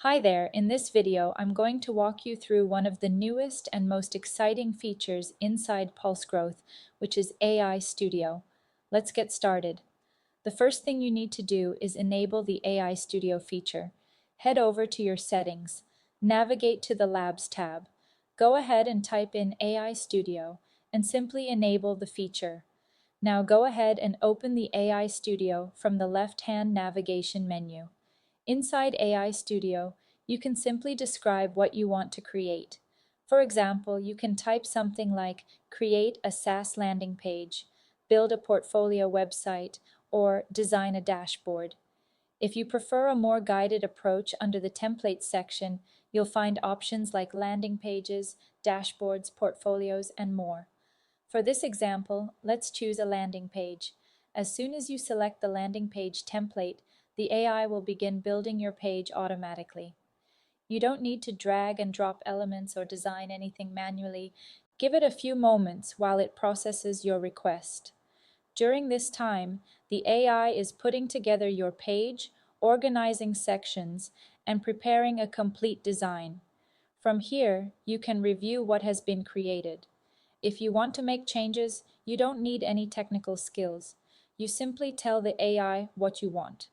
Hi there, in this video I'm going to walk you through one of the newest and most exciting features inside Pulse Growth, which is AI Studio. Let's get started. The first thing you need to do is enable the AI Studio feature. Head over to your settings, navigate to the Labs tab. Go ahead and type in AI Studio and simply enable the feature. Now go ahead and open the AI Studio from the left-hand navigation menu. Inside AI Studio, you can simply describe what you want to create. For example, you can type something like create a SaaS landing page, build a portfolio website, or design a dashboard. If you prefer a more guided approach under the templates section, you'll find options like landing pages, dashboards, portfolios, and more. For this example, let's choose a landing page. As soon as you select the landing page template, the AI will begin building your page automatically. You don't need to drag and drop elements or design anything manually. Give it a few moments while it processes your request. During this time, the AI is putting together your page, organizing sections, and preparing a complete design. From here, you can review what has been created. If you want to make changes, you don't need any technical skills. You simply tell the AI what you want.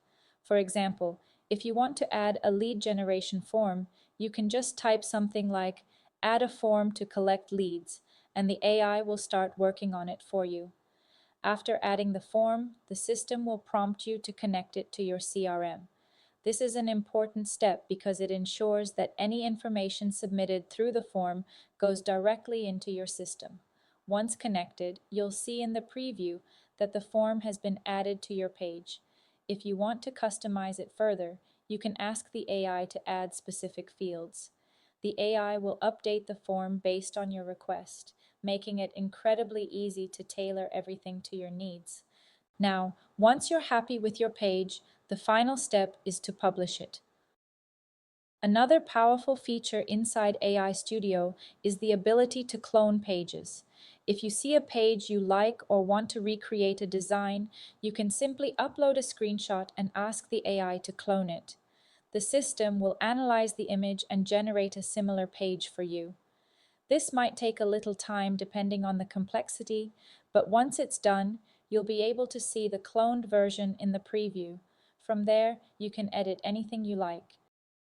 For example, if you want to add a lead generation form, you can just type something like add a form to collect leads, and the AI will start working on it for you. After adding the form, the system will prompt you to connect it to your CRM. This is an important step because it ensures that any information submitted through the form goes directly into your system. Once connected, you'll see in the preview that the form has been added to your page. If you want to customize it further, you can ask the AI to add specific fields. The AI will update the form based on your request, making it incredibly easy to tailor everything to your needs. Now, once you're happy with your page, the final step is to publish it. Another powerful feature inside AI Studio is the ability to clone pages. If you see a page you like or want to recreate a design, you can simply upload a screenshot and ask the AI to clone it. The system will analyze the image and generate a similar page for you. This might take a little time depending on the complexity, but once it's done, you'll be able to see the cloned version in the preview. From there, you can edit anything you like.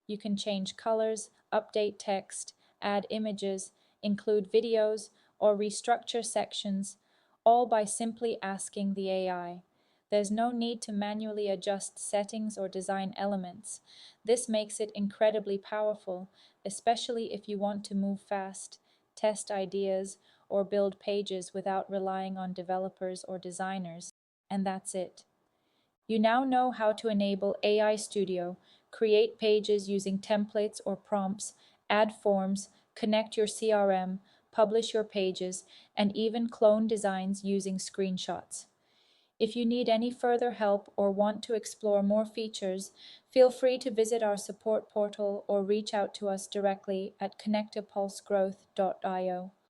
You can change colors, update text, add images, include videos, or restructure sections, all by simply asking the AI. There's no need to manually adjust settings or design elements. This makes it incredibly powerful, especially if you want to move fast, test ideas, or build pages without relying on developers or designers. And that's it. You now know how to enable AI Studio, create pages using templates or prompts, add forms, connect your CRM, publish your pages, and even clone designs using screenshots. If you need any further help or want to explore more features, feel free to visit our support portal or reach out to us directly at connectapulsegrowth.io.